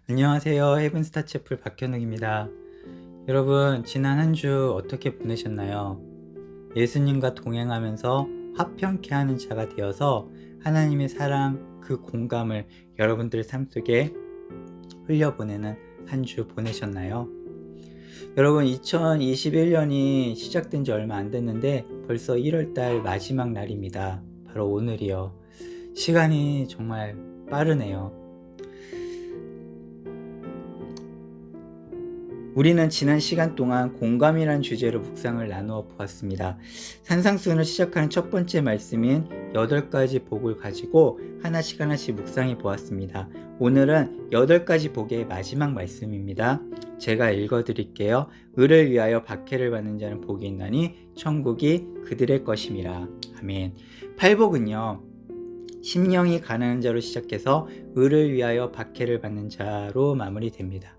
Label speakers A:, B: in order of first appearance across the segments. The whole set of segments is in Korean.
A: 안녕하세요. 헤븐스타 채플 박현욱입니다. 여러분, 지난 한 주 어떻게 보내셨나요? 예수님과 동행하면서 화평케 하는 자가 되어서 하나님의 사랑, 그 공감을 여러분들 삶 속에 흘려보내는 한 주 보내셨나요? 여러분, 2021년이 시작된 지 얼마 안 됐는데 벌써 1월달 마지막 날입니다. 바로 오늘이요. 시간이 정말 빠르네요. 우리는 지난 시간 동안 공감이란 주제로 묵상을 나누어 보았습니다. 산상수훈을 시작하는 첫 번째 말씀인 8가지 복을 가지고 하나씩 묵상해 보았습니다. 오늘은 8가지 복의 마지막 말씀입니다. 제가 읽어드릴게요. 의를 위하여 박해를 받는 자는 복이 있나니 천국이 그들의 것임이라. 아멘. 8복은요. 심령이 가난한 자로 시작해서 의를 위하여 박해를 받는 자로 마무리됩니다.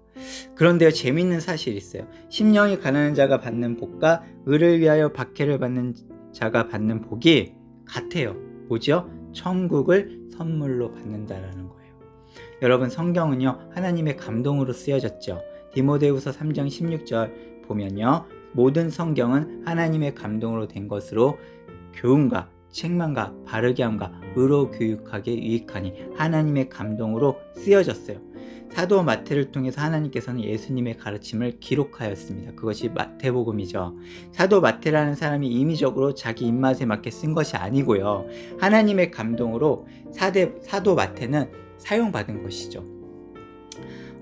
A: 그런데요, 재미있는 사실이 있어요. 심령이 가난한 자가 받는 복과 의를 위하여 박해를 받는 자가 받는 복이 같아요. 뭐죠? 천국을 선물로 받는다라는 거예요. 여러분, 성경은요, 하나님의 감동으로 쓰여졌죠. 디모데후서 3장 16절 보면요, 모든 성경은 하나님의 감동으로 된 것으로 교훈과 책망과 바르게 함과 의로 교육하게 유익하니 하나님의 감동으로 쓰여졌어요. 사도 마태를 통해서 하나님께서는 예수님의 가르침을 기록하였습니다. 그것이 마태복음이죠. 사도 마태라는 사람이 임의적으로 자기 입맛에 맞게 쓴 것이 아니고요. 하나님의 감동으로 사도 마태는 사용받은 것이죠.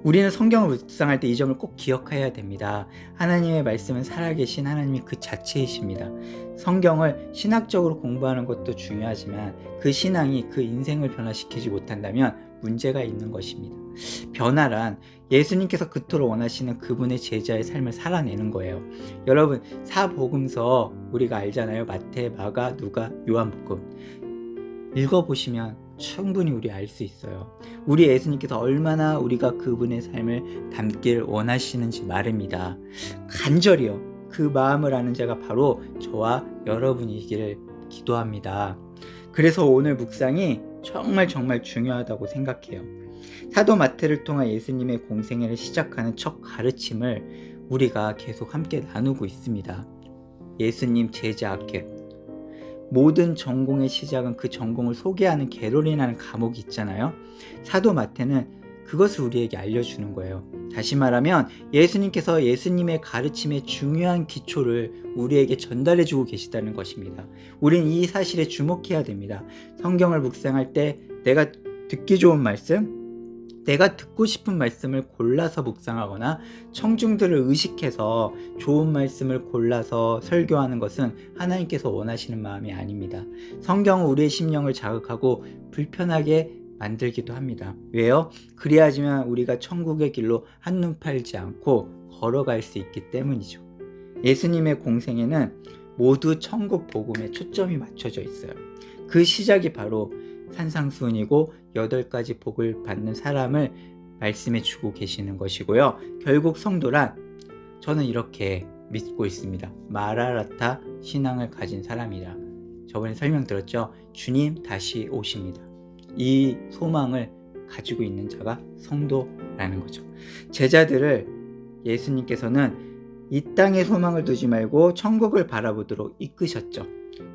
A: 우리는 성경을 묵상할 때 이 점을 꼭 기억해야 됩니다. 하나님의 말씀은 살아계신 하나님이 그 자체이십니다. 성경을 신학적으로 공부하는 것도 중요하지만 그 신앙이 그 인생을 변화시키지 못한다면 문제가 있는 것입니다. 변화란 예수님께서 그토록 원하시는 그분의 제자의 삶을 살아내는 거예요. 여러분, 사복음서 우리가 알잖아요. 마태, 마가, 누가, 요한복음 읽어보시면 충분히 우리 알 수 있어요. 우리 예수님께서 얼마나 우리가 그분의 삶을 담기를 원하시는지 말입니다. 간절히요. 그 마음을 아는 자가 바로 저와 여러분이기를 기도합니다. 그래서 오늘 묵상이 정말 중요하다고 생각해요. 사도 마태를 통한 예수님의 공생애를 시작하는 첫 가르침을 우리가 계속 함께 나누고 있습니다. 예수님 제자 학교. 모든 전공의 시작은 그 전공을 소개하는 개론이라는 과목이 있잖아요. 사도 마태는 그것을 우리에게 알려주는 거예요. 다시 말하면 예수님께서 예수님의 가르침의 중요한 기초를 우리에게 전달해주고 계시다는 것입니다. 우리는 이 사실에 주목해야 됩니다. 성경을 묵상할 때 내가 듣기 좋은 말씀, 내가 듣고 싶은 말씀을 골라서 묵상하거나 청중들을 의식해서 좋은 말씀을 골라서 설교하는 것은 하나님께서 원하시는 마음이 아닙니다. 성경은 우리의 심령을 자극하고 불편하게 만들기도 합니다. 왜요? 그래야지만 우리가 천국의 길로 한눈 팔지 않고 걸어갈 수 있기 때문이죠. 예수님의 공생에는 모두 천국 복음에 초점이 맞춰져 있어요. 그 시작이 바로 산상수훈이고 8가지 복을 받는 사람을 말씀해 주고 계시는 것이고요. 결국 성도란 저는 이렇게 믿고 있습니다. 마라나타 신앙을 가진 사람이라. 저번에 설명드렸죠. 주님 다시 오십니다. 이 소망을 가지고 있는 자가 성도라는 거죠. 제자들을 예수님께서는 이 땅에 소망을 두지 말고 천국을 바라보도록 이끄셨죠.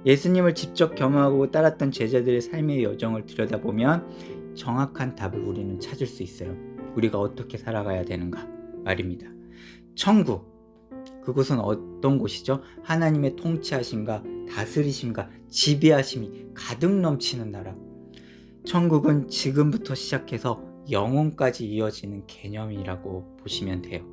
A: 예수님을 직접 경험하고 따랐던 제자들의 삶의 여정을 들여다보면 정확한 답을 우리는 찾을 수 있어요. 우리가 어떻게 살아가야 되는가 말입니다. 천국, 그곳은 어떤 곳이죠? 하나님의 통치하심과 다스리심과 지배하심이 가득 넘치는 나라. 천국은 지금부터 시작해서 영혼까지 이어지는 개념이라고 보시면 돼요.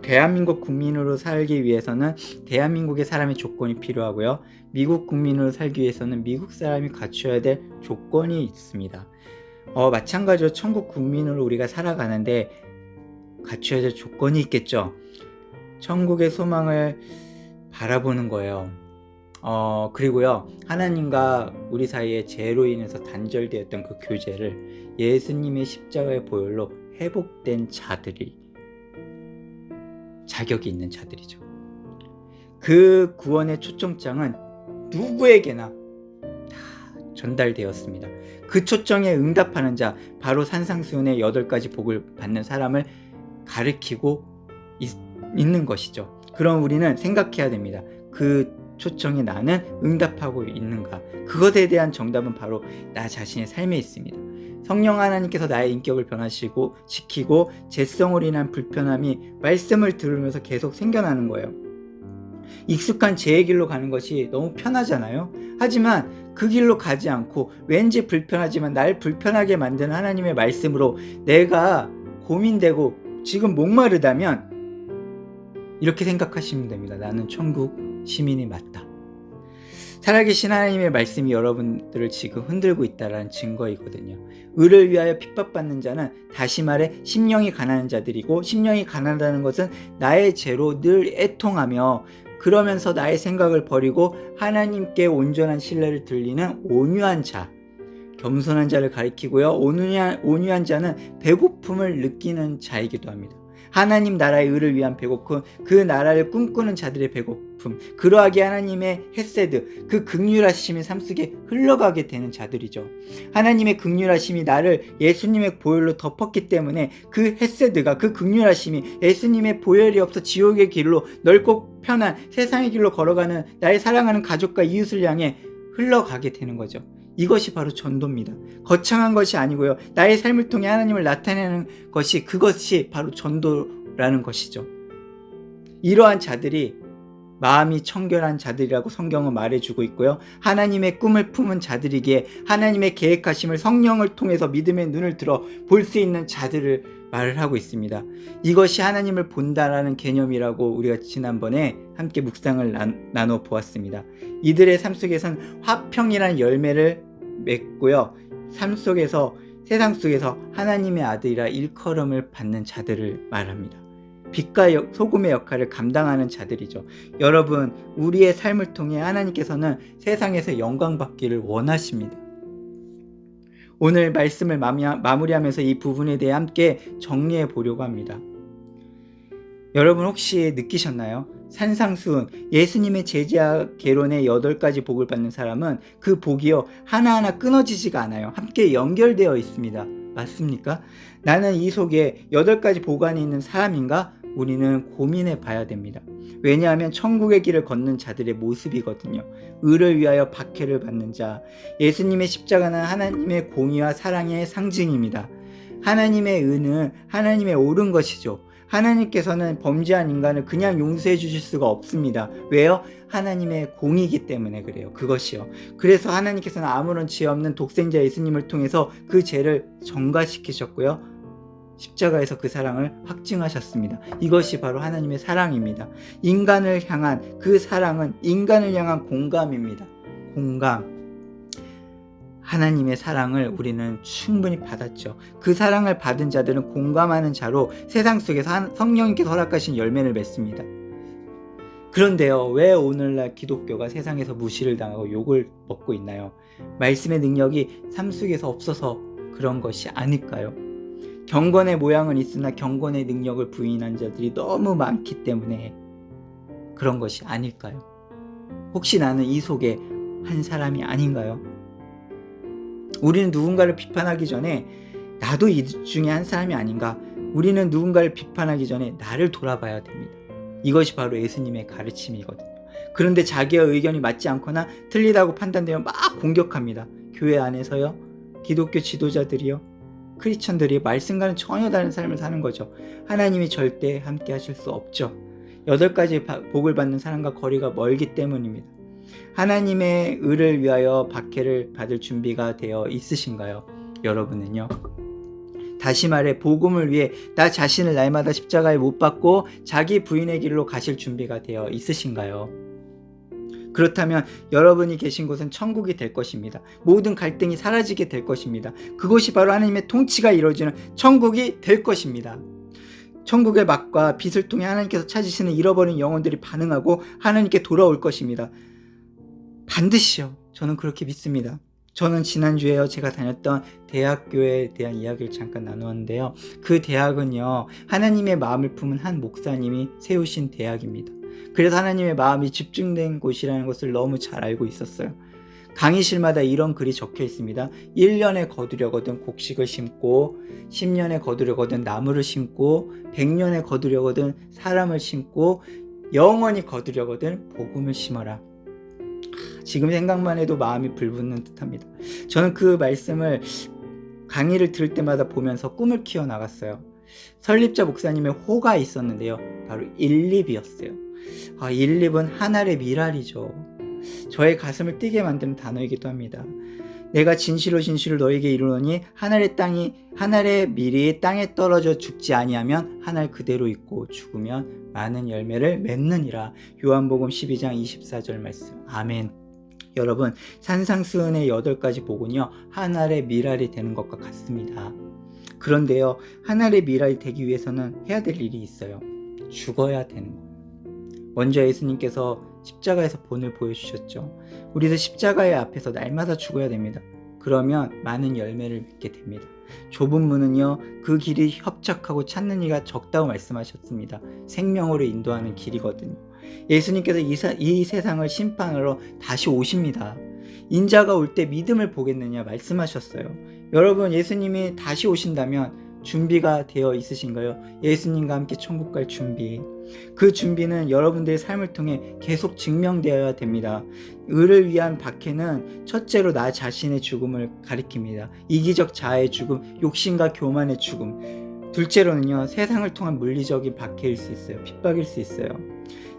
A: 대한민국 국민으로 살기 위해서는 대한민국의 사람의 조건이 필요하고요. 미국 국민으로 살기 위해서는 미국 사람이 갖춰야 될 조건이 있습니다. 마찬가지로 천국 국민으로 우리가 살아가는데 갖춰야 될 조건이 있겠죠. 천국의 소망을 바라보는 거예요. 그리고요, 하나님과 우리 사이에 죄로 인해서 단절되었던 그 교제를 예수님의 십자가의 보혈로 회복된 자들이 자격이 있는 자들이죠. 그 구원의 초청장은 누구에게나 다 전달되었습니다. 그 초청에 응답하는 자, 바로 산상수훈의 8가지 복을 받는 사람을 가리키고 있는 것이죠. 그럼 우리는 생각해야 됩니다. 그 초청에 나는 응답하고 있는가? 그것에 대한 정답은 바로 나 자신의 삶에 있습니다. 성령 하나님께서 나의 인격을 변화시키고 지키고 죄성으로 인한 불편함이 말씀을 들으면서 계속 생겨나는 거예요. 익숙한 죄의 길로 가는 것이 너무 편하잖아요. 하지만 그 길로 가지 않고 왠지 불편하지만 날 불편하게 만드는 하나님의 말씀으로 내가 고민되고 지금 목마르다면 이렇게 생각하시면 됩니다. 나는 천국 시민이 맞다. 살아계신 하나님의 말씀이 여러분들을 지금 흔들고 있다는 증거이거든요. 의를 위하여 핍박받는 자는, 다시 말해 심령이 가난한 자들이고, 심령이 가난하다는 것은 나의 죄로 늘 애통하며 그러면서 나의 생각을 버리고 하나님께 온전한 신뢰를 들리는 온유한 자, 겸손한 자를 가리키고요. 온유한 자는 배고픔을 느끼는 자이기도 합니다. 하나님 나라의 의를 위한 배고픔, 그 나라를 꿈꾸는 자들의 배고픔, 그러하게 하나님의 헤세드, 그 긍휼하심이 삶 속에 흘러가게 되는 자들이죠. 하나님의 긍휼하심이 나를 예수님의 보혈로 덮었기 때문에 그 헤세드가, 그 긍휼하심이 예수님의 보혈이 없어 지옥의 길로 넓고 편한 세상의 길로 걸어가는 나의 사랑하는 가족과 이웃을 향해 흘러가게 되는 거죠. 이것이 바로 전도입니다. 거창한 것이 아니고요. 나의 삶을 통해 하나님을 나타내는 것이, 그것이 바로 전도라는 것이죠. 이러한 자들이 마음이 청결한 자들이라고 성경은 말해주고 있고요. 하나님의 꿈을 품은 자들이기에 하나님의 계획하심을 성령을 통해서 믿음의 눈을 들어 볼 수 있는 자들을 말을 하고 있습니다. 이것이 하나님을 본다라는 개념이라고 우리가 지난번에 함께 묵상을 나눠 보았습니다. 이들의 삶 속에선 화평이라는 열매를 맺고요. 삶 속에서, 세상 속에서 하나님의 아들이라 일컬음을 받는 자들을 말합니다. 빛과 소금의 역할을 감당하는 자들이죠. 여러분, 우리의 삶을 통해 하나님께서는 세상에서 영광 받기를 원하십니다. 오늘 말씀을 마무리하면서 이 부분에 대해 함께 정리해 보려고 합니다. 여러분 혹시 느끼셨나요? 산상수훈, 예수님의 제자 계론의 8가지 복을 받는 사람은 그 복이요 하나하나 끊어지지가 않아요. 함께 연결되어 있습니다. 맞습니까? 나는 이 속에 8가지 복 안에 있는 사람인가? 우리는 고민해 봐야 됩니다. 왜냐하면 천국의 길을 걷는 자들의 모습이거든요. 의를 위하여 박해를 받는 자, 예수님의 십자가는 하나님의 공의와 사랑의 상징입니다. 하나님의 의는 하나님의 옳은 것이죠. 하나님께서는 범죄한 인간을 그냥 용서해 주실 수가 없습니다. 왜요? 하나님의 공이기 때문에 그래요. 그것이요. 그래서 하나님께서는 아무런 죄 없는 독생자 예수님을 통해서 그 죄를 전가시키셨고요. 십자가에서 그 사랑을 확증하셨습니다. 이것이 바로 하나님의 사랑입니다. 인간을 향한 그 사랑은 인간을 향한 공감입니다. 공감. 하나님의 사랑을 우리는 충분히 받았죠. 그 사랑을 받은 자들은 공감하는 자로 세상 속에서 성령님께서 허락하신 열매를 맺습니다. 그런데요, 왜 오늘날 기독교가 세상에서 무시를 당하고 욕을 먹고 있나요? 말씀의 능력이 삶 속에서 없어서 그런 것이 아닐까요? 경건의 모양은 있으나 경건의 능력을 부인한 자들이 너무 많기 때문에 그런 것이 아닐까요? 혹시 나는 이 속에 한 사람이 아닌가요? 우리는 누군가를 비판하기 전에 나도 이 중에 한 사람이 아닌가? 우리는 누군가를 비판하기 전에 나를 돌아봐야 됩니다. 이것이 바로 예수님의 가르침이거든요. 그런데 자기의 의견이 맞지 않거나 틀리다고 판단되면 막 공격합니다. 교회 안에서요, 기독교 지도자들이요, 크리스천들이 말씀과는 전혀 다른 삶을 사는 거죠. 하나님이 절대 함께 하실 수 없죠. 8가지 복을 받는 사람과 거리가 멀기 때문입니다. 하나님의 의를 위하여 박해를 받을 준비가 되어 있으신가요? 여러분은요? 다시 말해 복음을 위해 나 자신을 날마다 십자가에 못 박고 자기 부인의 길로 가실 준비가 되어 있으신가요? 그렇다면 여러분이 계신 곳은 천국이 될 것입니다. 모든 갈등이 사라지게 될 것입니다. 그것이 바로 하나님의 통치가 이루어지는 천국이 될 것입니다. 천국의 맛과 빛을 통해 하나님께서 찾으시는 잃어버린 영혼들이 반응하고 하나님께 돌아올 것입니다. 반드시요. 저는 그렇게 믿습니다. 저는 지난주에요, 제가 다녔던 대학교에 대한 이야기를 잠깐 나누었는데요. 그 대학은요, 하나님의 마음을 품은 한 목사님이 세우신 대학입니다. 그래서 하나님의 마음이 집중된 곳이라는 것을 너무 잘 알고 있었어요. 강의실마다 이런 글이 적혀 있습니다. 1년에 거두려거든 곡식을 심고 10년에 거두려거든 나무를 심고 100년에 거두려거든 사람을 심고 영원히 거두려거든 복음을 심어라. 지금 생각만 해도 마음이 불붙는 듯합니다. 저는 그 말씀을 강의를 들을 때마다 보면서 꿈을 키워나갔어요. 설립자 목사님의 호가 있었는데요. 바로 일립이었어요. 일립은 한 알의 미랄이죠. 저의 가슴을 뛰게 만드는 단어이기도 합니다. 내가 진실로 진실로 너에게 이르노니 한 알의 밀이 땅에 떨어져 죽지 아니하면 한 알 그대로 있고 죽으면 많은 열매를 맺느니라. 요한복음 12장 24절 말씀. 아멘. 여러분, 산상수훈의 8가지 복은요, 한 알의 미랄이 되는 것과 같습니다. 그런데요, 한 알의 미랄이 되기 위해서는 해야 될 일이 있어요. 죽어야 되는 거예요. 먼저 예수님께서 십자가에서 본을 보여주셨죠. 우리도 십자가의 앞에서 날마다 죽어야 됩니다. 그러면 많은 열매를 맺게 됩니다. 좁은 문은요, 그 길이 협착하고 찾는 이가 적다고 말씀하셨습니다. 생명으로 인도하는 길이거든요. 예수님께서 이 세상을 심판하러 다시 오십니다. 인자가 올 때 믿음을 보겠느냐 말씀하셨어요. 여러분, 예수님이 다시 오신다면 준비가 되어 있으신가요? 예수님과 함께 천국 갈 준비. 그 준비는 여러분들의 삶을 통해 계속 증명되어야 됩니다. 의를 위한 박해는 첫째로 나 자신의 죽음을 가리킵니다. 이기적 자아의 죽음, 욕심과 교만의 죽음. 둘째로는요, 세상을 통한 물리적인 박해일 수 있어요. 핍박일 수 있어요.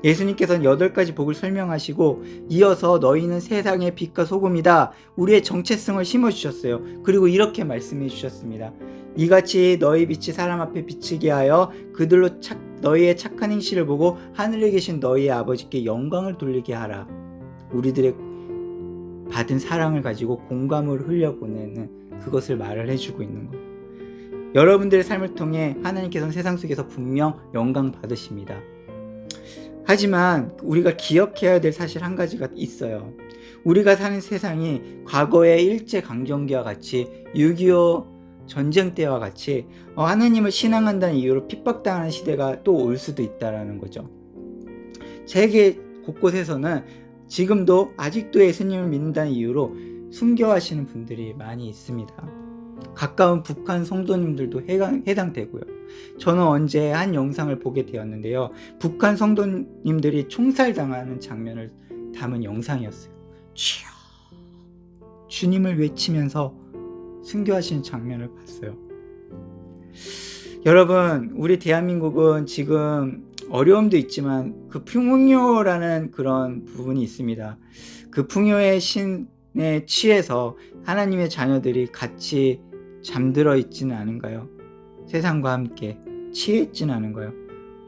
A: 예수님께서는 8가지 복을 설명하시고 이어서 너희는 세상의 빛과 소금이다. 우리의 정체성을 심어주셨어요. 그리고 이렇게 말씀해 주셨습니다. 이같이 너희 빛이 사람 앞에 비치게 하여 그들로 너희의 착한 행실을 보고 하늘에 계신 너희의 아버지께 영광을 돌리게 하라. 우리들의 받은 사랑을 가지고 공감을 흘려보내는 그것을 말을 해주고 있는 거예요. 여러분들의 삶을 통해 하나님께서는 세상 속에서 분명 영광 받으십니다. 하지만 우리가 기억해야 될 사실 한 가지가 있어요. 우리가 사는 세상이 과거의 일제강점기와 같이 6.25 전쟁 때와 같이 하나님을 신앙한다는 이유로 핍박당하는 시대가 또 올 수도 있다는 거죠. 세계 곳곳에서는 지금도 아직도 예수님을 믿는다는 이유로 순교하시는 분들이 많이 있습니다. 가까운 북한 성도님들도 해당되고요. 저는 언제 한 영상을 보게 되었는데요. 북한 성도님들이 총살당하는 장면을 담은 영상이었어요. 주여, 주님을 외치면서 순교하시는 장면을 봤어요. 여러분, 우리 대한민국은 지금 어려움도 있지만 그 풍요라는 그런 부분이 있습니다. 그 풍요의 신에 취해서 하나님의 자녀들이 같이 잠들어 있지는 않은가요? 세상과 함께 취해 있지는 않은가요?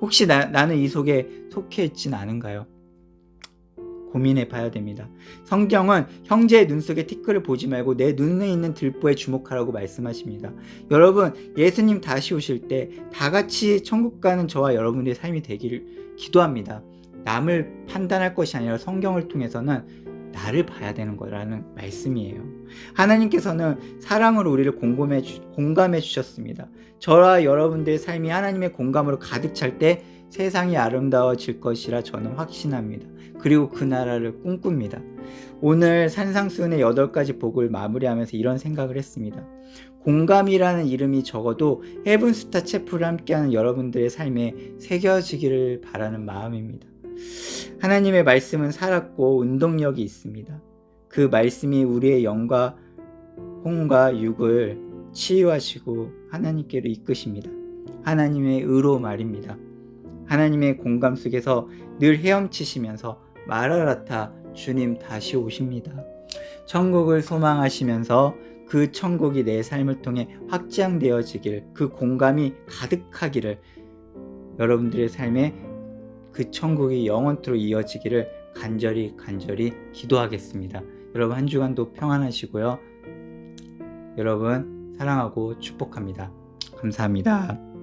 A: 혹시 나는 이 속에 속해 있지는 않은가요? 고민해 봐야 됩니다. 성경은 형제의 눈 속에 티끌을 보지 말고 내 눈에 있는 들보에 주목하라고 말씀하십니다. 여러분, 예수님 다시 오실 때 다 같이 천국 가는 저와 여러분의 삶이 되기를 기도합니다. 남을 판단할 것이 아니라 성경을 통해서는 나를 봐야 되는 거라는 말씀이에요. 하나님께서는 사랑으로 우리를 공감해 주셨습니다. 저와 여러분들의 삶이 하나님의 공감으로 가득 찰 때 세상이 아름다워질 것이라 저는 확신합니다. 그리고 그 나라를 꿈꿉니다. 오늘 산상수훈의 8가지 복을 마무리하면서 이런 생각을 했습니다. 공감이라는 이름이 적어도 헤븐스타 채플을 함께하는 여러분들의 삶에 새겨지기를 바라는 마음입니다. 하나님의 말씀은 살았고 운동력이 있습니다. 그 말씀이 우리의 영과 혼과 육을 치유하시고 하나님께로 이끄십니다. 하나님의 의로 말입니다. 하나님의 공감 속에서 늘 헤엄치시면서 마라나타, 주님 다시 오십니다. 천국을 소망하시면서 그 천국이 내 삶을 통해 확장되어지길, 그 공감이 가득하기를, 여러분들의 삶에 그 천국이 영원토록 이어지기를 간절히 기도하겠습니다. 여러분, 한 주간도 평안하시고요. 여러분, 사랑하고 축복합니다. 감사합니다.